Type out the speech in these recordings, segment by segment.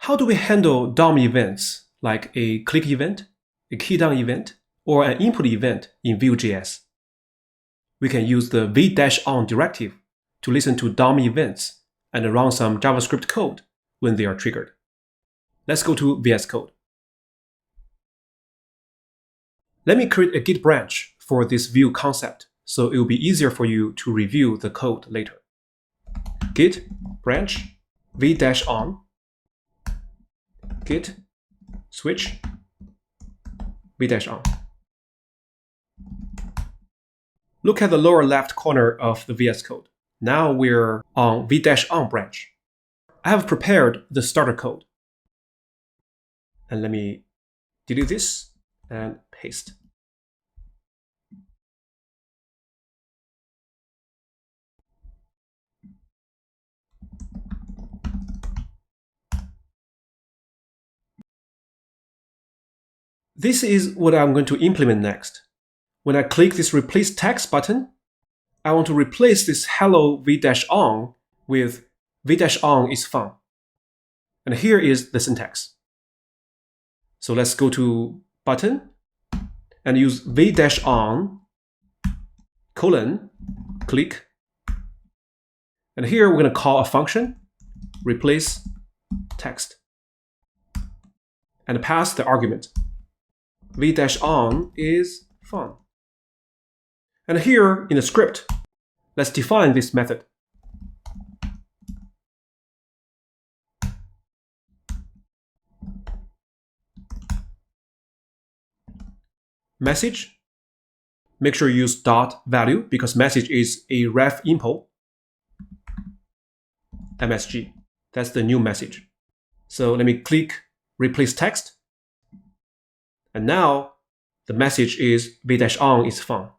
How do we handle DOM events like a click event, a keydown event, or an input event in Vue.js? We can use the v-on directive to listen to DOM events and run some JavaScript code when they are triggered. Let's go to VS Code. Let me create a Git branch for this Vue concept, so it will be easier for you to review the code later. Git branch v-on git switch v-on. Look at the lower left corner of the VS Code. Now we're on v-on branch. I have prepared the starter code. And let me delete this and paste. This is what I'm going to implement next. When I click this replace text button, I want to replace this hello v-on with v-on is fun. And here is the syntax. So let's go to button and use v-on colon click. And here we're going to call a function replace text and pass the argument. v-on is fun. And here in the script, let's define this method. Message, make sure you use dot value because message is a ref import. MSG, that's the new message. So let me click replace text. And now the message is v-on is fun.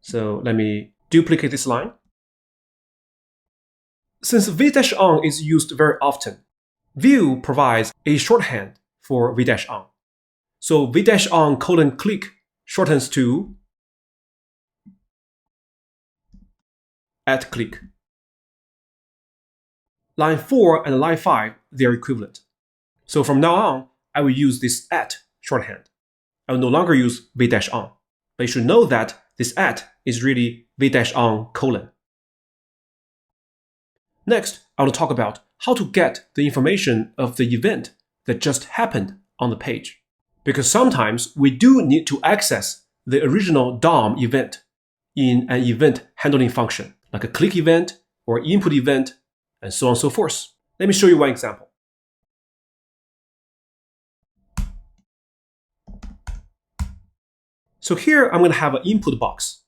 So let me duplicate this line. Since v-on is used very often, Vue provides a shorthand for v-on. So v-on colon click shortens to @click. Line 4 and line 5, they are equivalent. So from now on, I will use this shorthand. I will no longer use v-on, but you should know that this is really v-on colon. Next, I want to talk about how to get the information of the event that just happened on the page. Because sometimes we do need to access the original DOM event in an event handling function, like a click event or input event, and so on and so forth. Let me show you one example. So here I'm going to have an input box.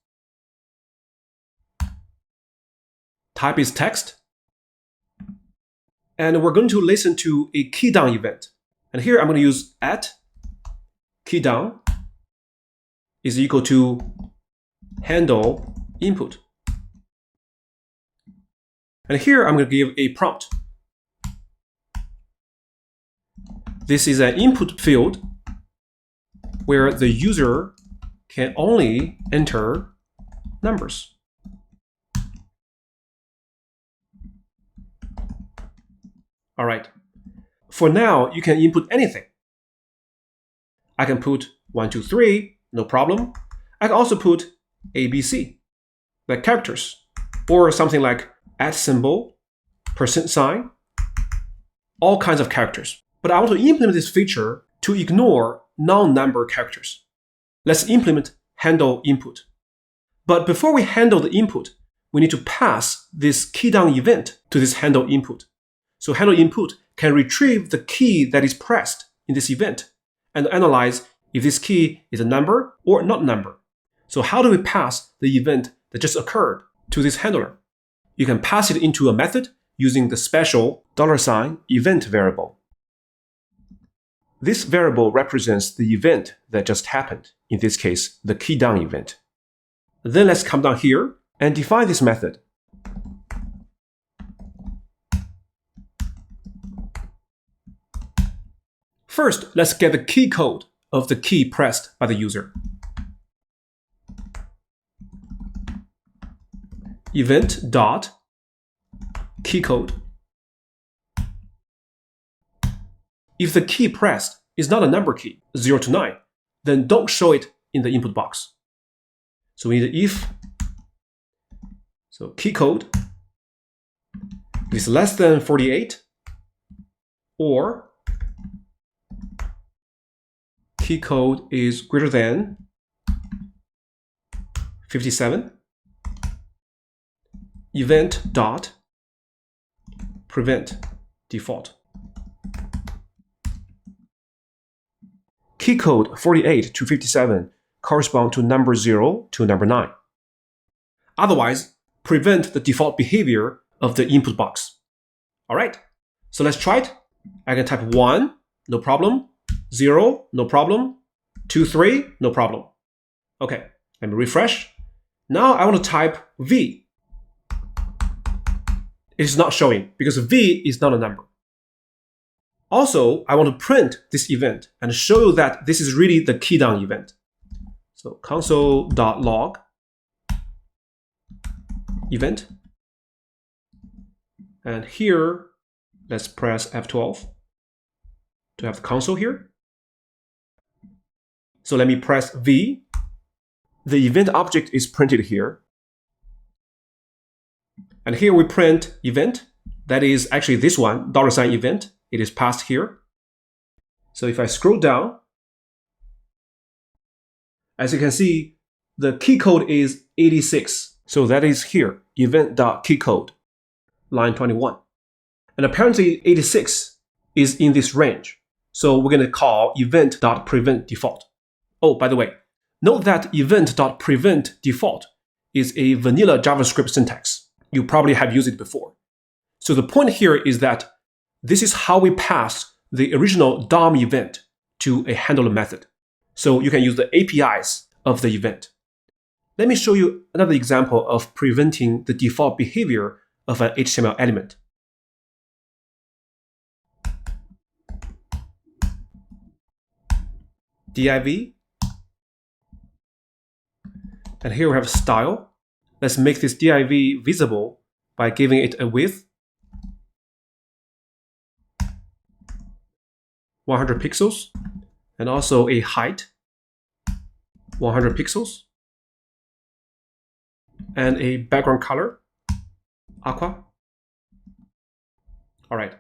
Type is text. And we're going to listen to a keydown event. And here I'm going to use @keydown is equal to handle input. And here I'm going to give a prompt. This is an input field where the user can only enter numbers. All right. For now, you can input anything. I can put 1, 2, 3, no problem. I can also put ABC, like characters, or something like @ %, all kinds of characters. But I want to implement this feature to ignore non-number characters. Let's implement handle input. But before we handle the input, we need to pass this keydown event to this handle input. So handle input can retrieve the key that is pressed in this event and analyze if this key is a number or not number. So how do we pass the event that just occurred to this handler? You can pass it into a method using the special $event variable. This variable represents the event that just happened, in this case, the keydown event. Then let's come down here and define this method. First, let's get the key code of the key pressed by the user. Event.keycode. if the key pressed is not a number key, 0 to 9, then don't show it in the input box. So we need if, so key code is less than 48, or key code is greater than 57, event dot prevent default. Key code 48 to 57 correspond to number 0 to number 9. Otherwise, prevent the default behavior of the input box. All right, so let's try it. I can type 1, no problem. 0, no problem. 2, 3, no problem. Okay, let me refresh. Now I want to type V. It is not showing because V is not a number. Also, I want to print this event and show you that this is really the keydown event. So console.log event. And here, let's press F12 to have the console here. So let me press V. The event object is printed here. And here we print event. That is actually this one, $event. It is passed here. So if I scroll down, as you can see, the key code is 86. So that is here, event.keycode, line 21. And apparently 86 is in this range. So we're going to call event.preventDefault. Oh, by the way, note that event.preventDefault is a vanilla JavaScript syntax. You probably have used it before. So the point here is that this is how we pass the original DOM event to a handler method. So you can use the APIs of the event. Let me show you another example of preventing the default behavior of an HTML element. div. And here we have style. Let's make this div visible by giving it a width 100 pixels, and also a height 100 pixels, and a background color aqua. All right.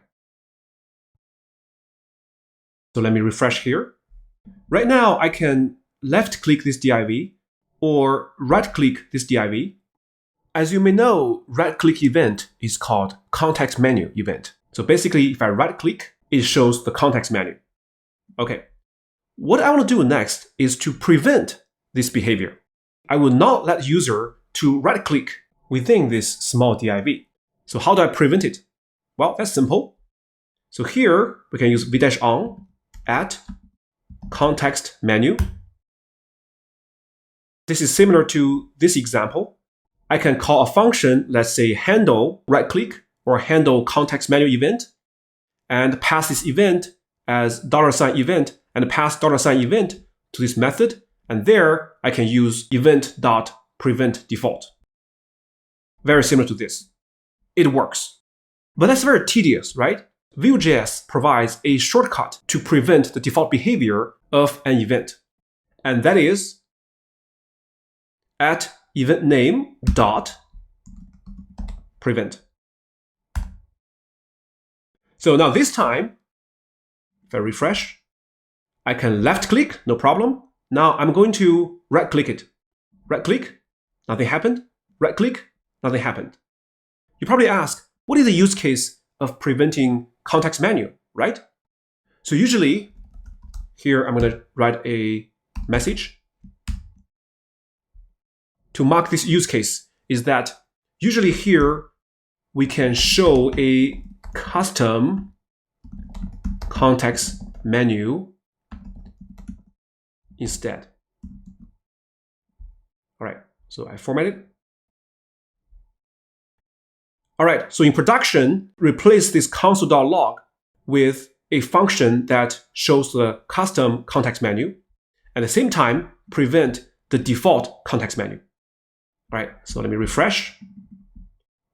So let me refresh here. Right now, I can left-click this div or right-click this div. As you may know, right-click event is called context menu event. So basically, if I right-click, it shows the context menu. Okay. What I want to do next is to prevent this behavior. I will not let user to right-click within this small div. So how do I prevent it? Well, that's simple. So here, we can use v-on at context menu. This is similar to this example. I can call a function, let's say handle right-click or handle context menu event, and pass this event as $event and pass $event to this method. And there I can use event.preventDefault. Very similar to this. It works. But that's very tedious, right? Vue.js provides a shortcut to prevent the default behavior of an event. And that is at event name dot prevent. So now this time, if I refresh, I can left click, no problem. Now I'm going to right click it. Right click, nothing happened. Right click, nothing happened. You probably ask, what is the use case of preventing context menu, right? So usually, here I'm going to write a message. To mark this use case is that usually here we can show a custom context menu instead. All right, so I format it. All right, so in production, replace this console.log with a function that shows the custom context menu. At the same time, prevent the default context menu. All right, so let me refresh.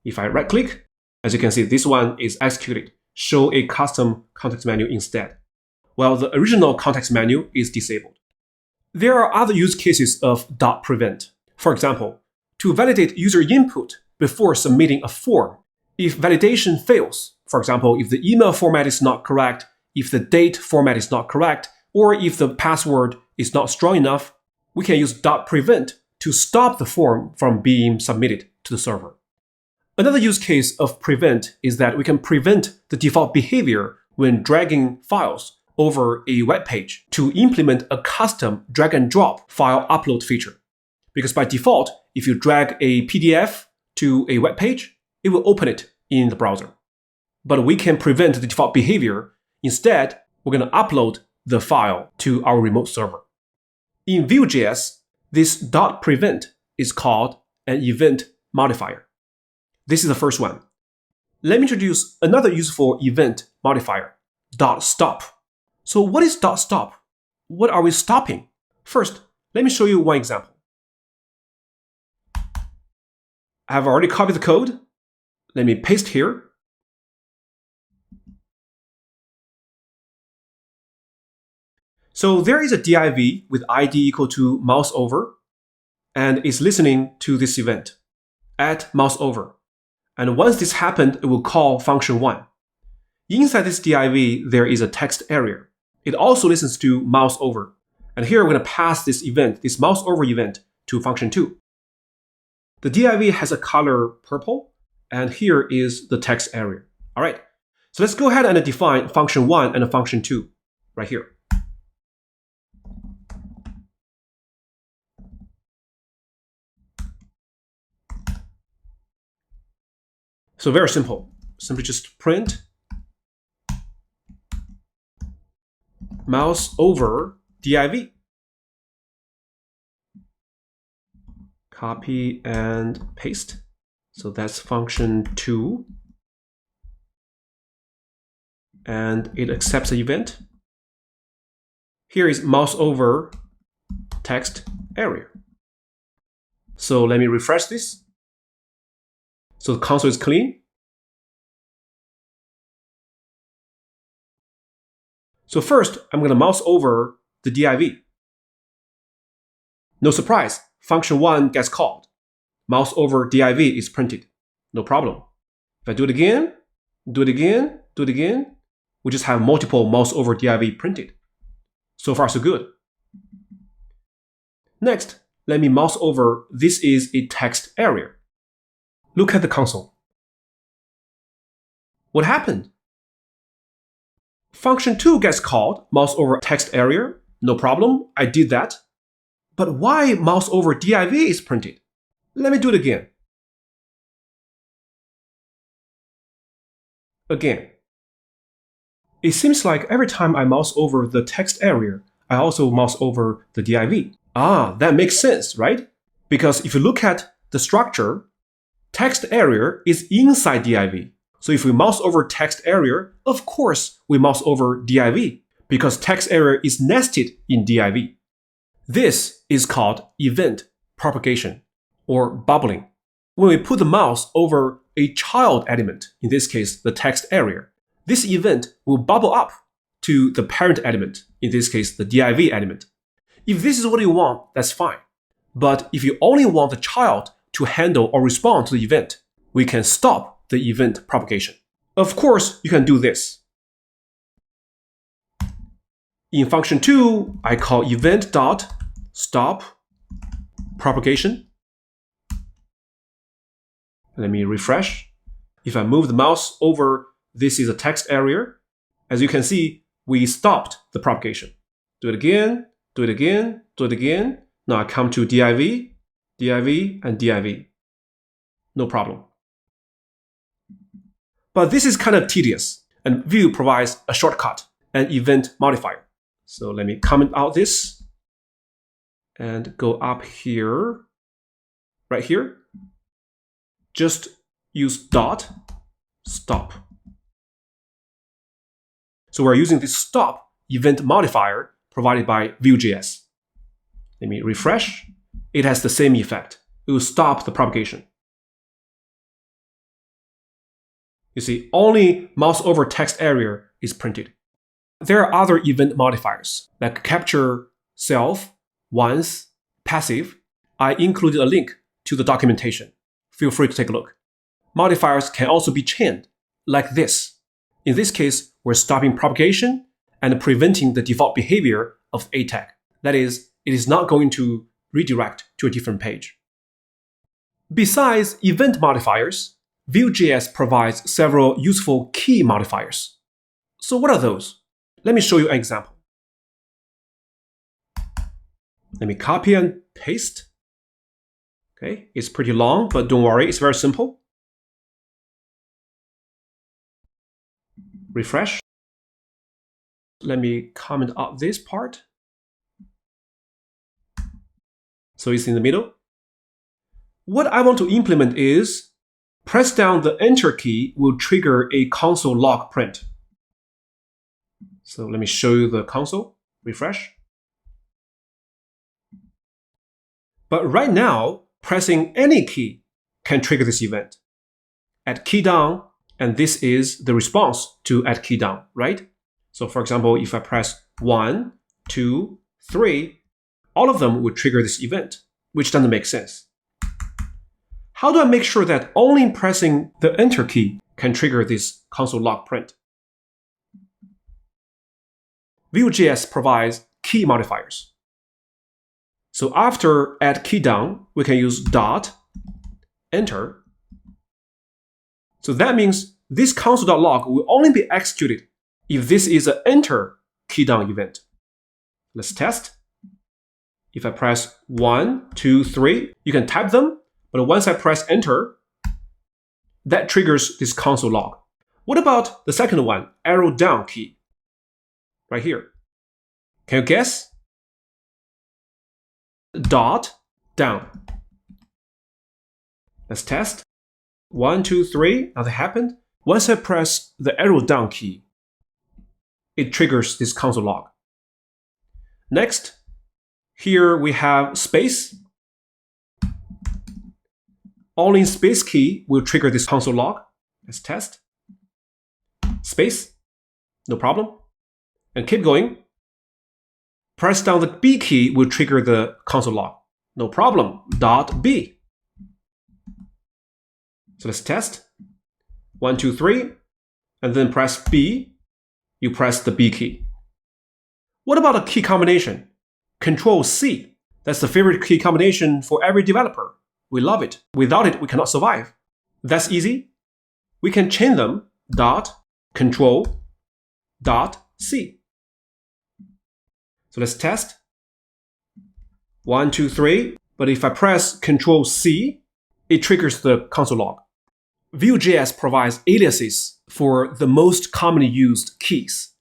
If I right click, as you can see, this one is executed. Show a custom context menu instead. while the original context menu is disabled. There are other use cases of .prevent. For example, to validate user input before submitting a form. If validation fails, for example, if the email format is not correct, if the date format is not correct, or if the password is not strong enough, we can use .prevent to stop the form from being submitted to the server. Another use case of prevent is that we can prevent the default behavior when dragging files over a web page to implement a custom drag and drop file upload feature. Because by default, if you drag a PDF to a web page, it will open it in the browser. But we can prevent the default behavior. Instead, we're going to upload the file to our remote server. In Vue.js, this .prevent is called an event modifier. This is the first one. Let me introduce another useful event modifier, .stop. So what is .stop? What are we stopping? First, let me show you one example. I have already copied the code. Let me paste here. So there is a div with id equal to mouse over, and it's listening to this event, at mouse over. And once this happened, it will call function 1. Inside this div, there is a text area. It also listens to mouse over. And here we're going to pass this event, this mouse over event, to function 2. The div has a color purple, and here is the text area. All right, so let's go ahead and define function 1 and function 2 right here. So very simple. Simply just print mouse over div. Copy and paste. So that's function 2. And it accepts the event. Here is mouse over text area. So let me refresh this. So the console is clean. So first, I'm going to mouse over the div. No surprise, function 1 gets called. Mouse over div is printed. No problem. If I do it again, do it again, do it again, we just have multiple mouse over div printed. So far, so good. Next, let me mouse over, this is a text area. Look at the console. What happened? Function 2 gets called, mouse over text area. No problem, I did that. But why mouse over div is printed? Let me do it again. Again. It seems like every time I mouse over the text area, I also mouse over the div. Ah, that makes sense, right? Because if you look at the structure, text area is inside div. So if we mouse over text area, of course we mouse over div because text area is nested in div. This is called event propagation or bubbling. When we put the mouse over a child element, in this case the text area, this event will bubble up to the parent element, in this case the div element. If this is what you want, that's fine. But if you only want the child to handle or respond to the event, we can stop the event propagation. Of course, you can do this. In function 2, I call event.stop propagation. Let me refresh. If I move the mouse over, this is a text area. As you can see, we stopped the propagation. Do it again, do it again, do it again. Now I come to div, div, and div. No problem. But this is kind of tedious, and Vue provides a shortcut, an event modifier. So let me comment out this and go up here, right here. Just use dot stop. So we're using this stop event modifier provided by Vue.js. Let me refresh. It has the same effect. It will stop the propagation. You see, only mouse over text area is printed. There are other event modifiers like capture, self, once, passive. I included a link to the documentation. Feel free to take a look. Modifiers can also be chained, like this. In this case, we're stopping propagation and preventing the default behavior of a tag. That is, it is not going to redirect to a different page. Besides event modifiers, Vue.js provides several useful key modifiers. So what are those? Let me show you an example. Let me copy and paste. Okay, it's pretty long, but don't worry, it's very simple. Refresh. Let me comment out this part. So it's in the middle. What I want to implement is press down the Enter key will trigger a console log print. So let me show you the console. Refresh. But right now, pressing any key can trigger this event. Add key down, and this is the response to add key down, right? So for example, if I press 1, 2, 3, all of them would trigger this event, which doesn't make sense. How do I make sure that only pressing the Enter key can trigger this console log print? Vue.js provides key modifiers. So after add key down, we can use dot enter. So that means this console.log will only be executed if this is an enter key down event. Let's test. If I press 1, 2, 3, you can type them, but once I press enter, that triggers this console log. What about the second one, arrow down key? Right here. Can you guess? Dot down. Let's test. 1, 2, 3, nothing happened. Once I press the arrow down key, it triggers this console log. Next, here we have space. Only space key will trigger this console log. Let's test. Space, no problem. And keep going. Press down the B key will trigger the console log. No problem. Dot B. So let's test. 1, 2, 3. And then press B. You press the B key. What about a key combination? Control C. That's the favorite key combination for every developer. We love it. Without it, we cannot survive. That's easy. We can chain them. Dot Control dot C. So let's test. 1, 2, 3. But if I press Control C, it triggers the console log. Vue.js provides aliases for the most commonly used keys.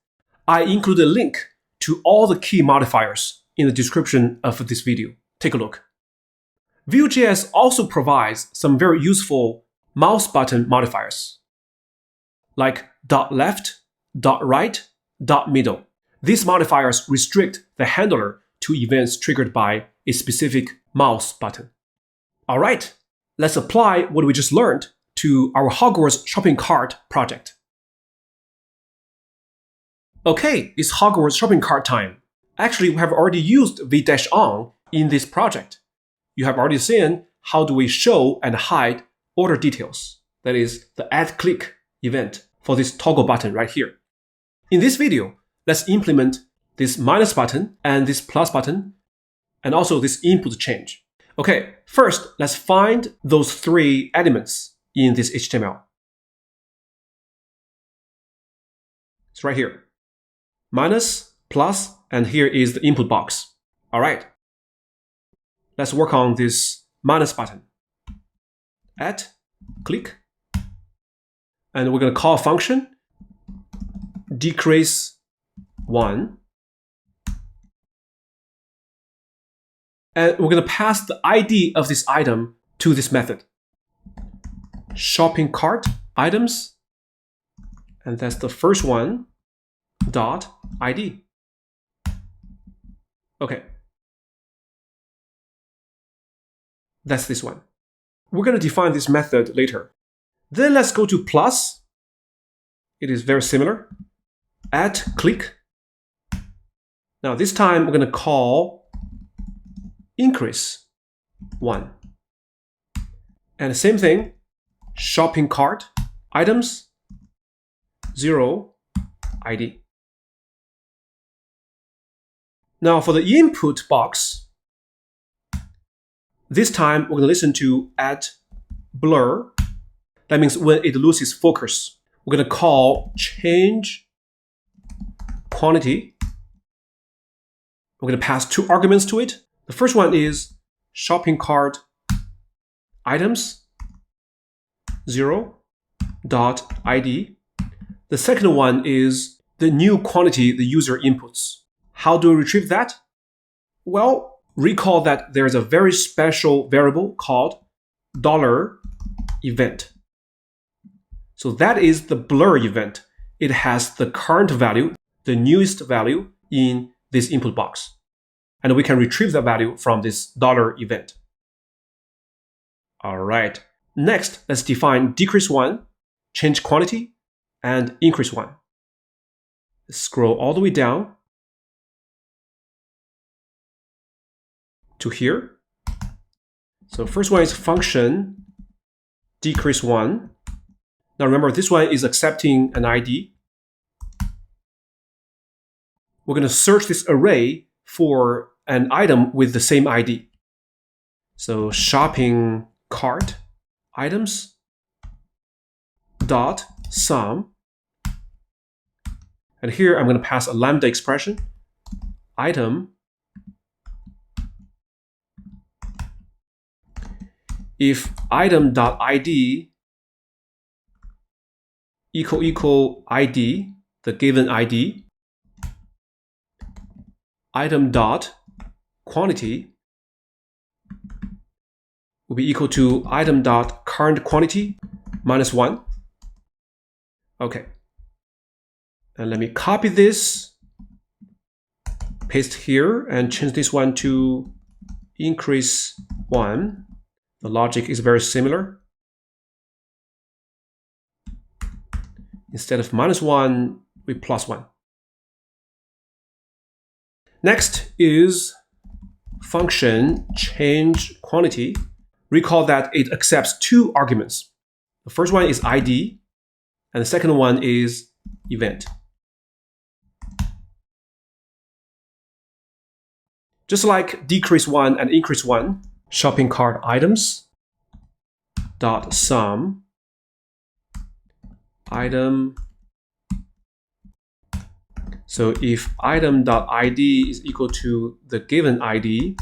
I include a link to all the key modifiers in the description of this video. Take a look. Vue.js also provides some very useful mouse button modifiers, like .left, .right, .middle. These modifiers restrict the handler to events triggered by a specific mouse button. All right, let's apply what we just learned to our Hogwarts shopping cart project. Okay, it's Hogwarts shopping cart time. Actually, we have already used v-on in this project. You have already seen how do we show and hide order details. That is the add click event for this toggle button right here. In this video, let's implement this minus button and this plus button, and also this input change. Okay, first, let's find those 3 elements in this HTML. It's right here. Minus, plus, and here is the input box. All right. Let's work on this minus button. Add, click, and we're going to call a function decrease 1. And we're going to pass the ID of this item to this method. Shopping cart items, and that's the first one, dot ID. Okay. That's this one. We're going to define this method later. Then let's go to plus. It is very similar. Add click Now this time we're going to call increase 1. And the same thing, shopping cart items 0 ID. Now for the input box, this time we're going to listen to at blur. That means when it loses focus, we're going to call change quantity. We're going to pass 2 arguments to it. The first one is shopping cart items 0 dot ID. The second one is the new quantity the user inputs. How do we retrieve that? Well, recall that there's a very special variable called $event. So that is the blur event. It has the current value, the newest value in this input box. And we can retrieve the value from this $event. All right. Next, let's define decrease 1, change quantity, and increase 1. Let's scroll all the way down to here. So first one is function decrease 1. Now remember, this one is accepting an ID. We're going to search this array for an item with the same ID. So shopping cart items dot sum. And here I'm going to pass a lambda expression, item if item.id equal ID, the given ID, item dot quantity will be equal to item dot current quantity minus 1. Okay. And let me copy this, paste here, and change this one to increase 1. The logic is very similar. Instead of minus 1, we plus 1. Next is function change quantity. Recall that it accepts 2 arguments. The first one is ID, and the second one is event. Just like decrease 1 and increase 1, shopping cart items dot sum item. So if item.id is equal to the given ID,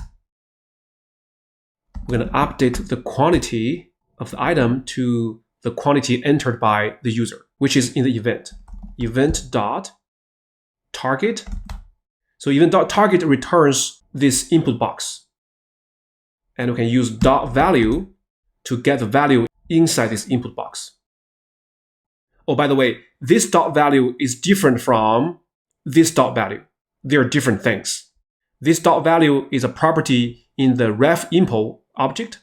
we're going to update the quantity of the item to the quantity entered by the user, which is in the event. Event.target. So event.target returns this input box. And we can use .value to get the value inside this input box. Oh, by the way, this .value is different from this .value. They are different things. This .value is a property in the ref info object,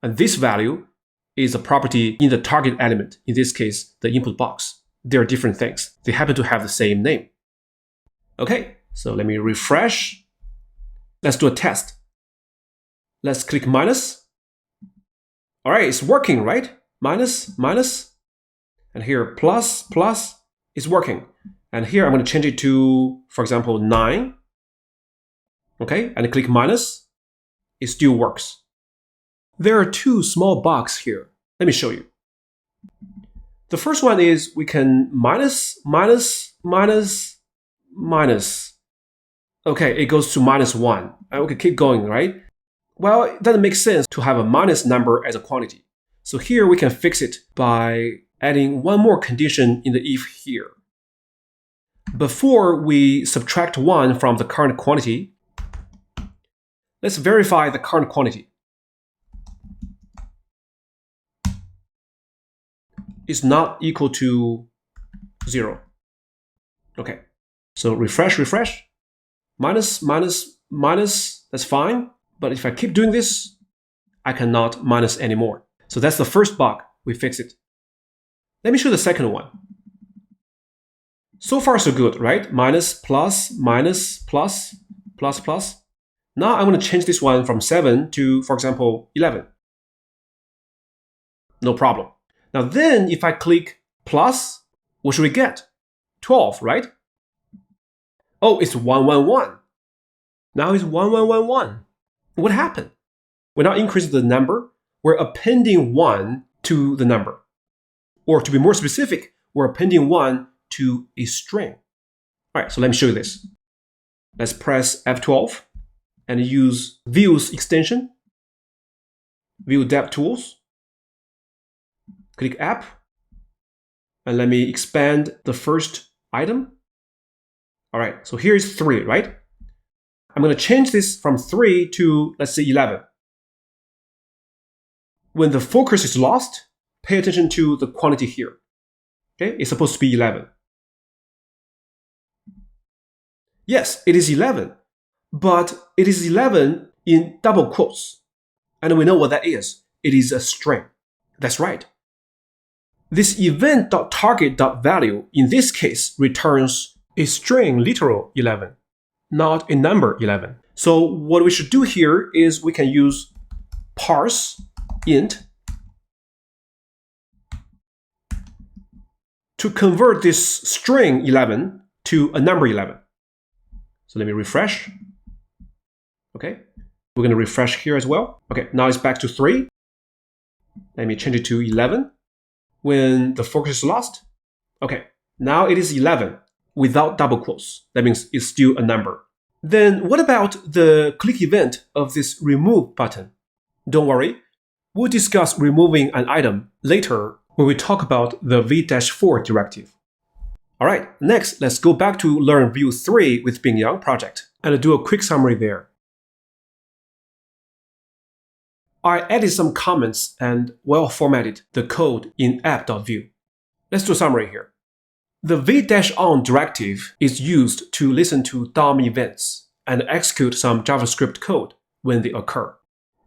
and this value is a property in the target element, in this case, the input box. They are different things. They happen to have the same name. Okay, so let me refresh. Let's do a test. Let's click minus. All right, it's working, right? Minus, minus. And here, plus, plus, is working. And here I'm going to change it to, for example, 9. Okay, and click minus. It still works. There are 2 small bugs here. Let me show you. The first one is we can minus, minus, minus, minus. Okay, it goes to minus 1. And we can keep going, right? Well, it doesn't make sense to have a minus number as a quantity. So here we can fix it by adding one more condition in the if here. Before we subtract 1 from the current quantity, let's verify the current quantity. Is not equal to 0. Okay, so refresh, refresh. Minus, minus, minus, that's fine. But if I keep doing this, I cannot minus anymore. So that's the first bug. We fix it. Let me show the second one. So far, so good, right? Minus, plus, minus, plus, plus, plus. Now I'm going to change this one from 7 to, for example, 11. No problem. Now then, if I click plus, what should we get? 12, right? Oh, it's 111. Now it's 1111. What happened? We're not increasing the number. We're appending 1 to the number. Or to be more specific, we're appending 1 to a string. All right, so let me show you this. Let's press F12 and use Views extension, View DevTools. Click App, and let me expand the first item. All right, so here is 3, right? I'm going to change this from 3 to, let's say, 11. When the focus is lost, pay attention to the quantity here. Okay, it's supposed to be 11. Yes, it is 11, but it is 11 in double quotes. And we know what that is. It is a string. That's right. This event.target.value in this case returns a string literal 11, not a number 11. So what we should do here is we can use parse int to convert this string 11 to a number 11. So let me refresh. Okay, we're going to refresh here as well. Okay, now it's back to 3. Let me change it to 11. When the focus is lost, okay, now it is 11 without double quotes. That means it's still a number. Then what about the click event of this remove button? Don't worry, we'll discuss removing an item later when we talk about the v-4 directive. All right, next, let's go back to learn Vue 3 with Bing Yang project and do a quick summary there. I added some comments and well-formatted the code in app.vue. Let's do a summary here. The v-on directive is used to listen to DOM events and execute some JavaScript code when they occur.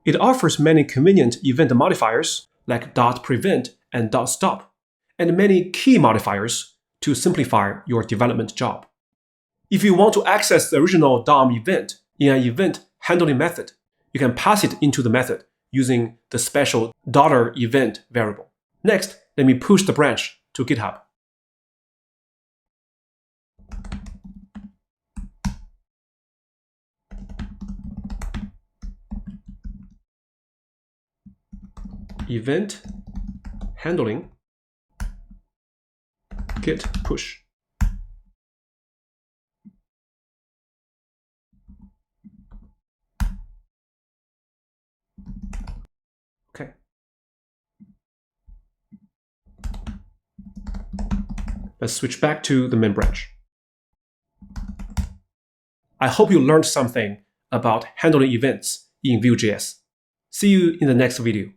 It offers many convenient event modifiers like .prevent and .stop, and many key modifiers to simplify your development job. If you want to access the original DOM event in an event handling method, you can pass it into the method using the special $event variable. Next, let me push the branch to GitHub. Event handling git push. Okay. Let's switch back to the main branch. I hope you learned something about handling events in Vue.js. See you in the next video.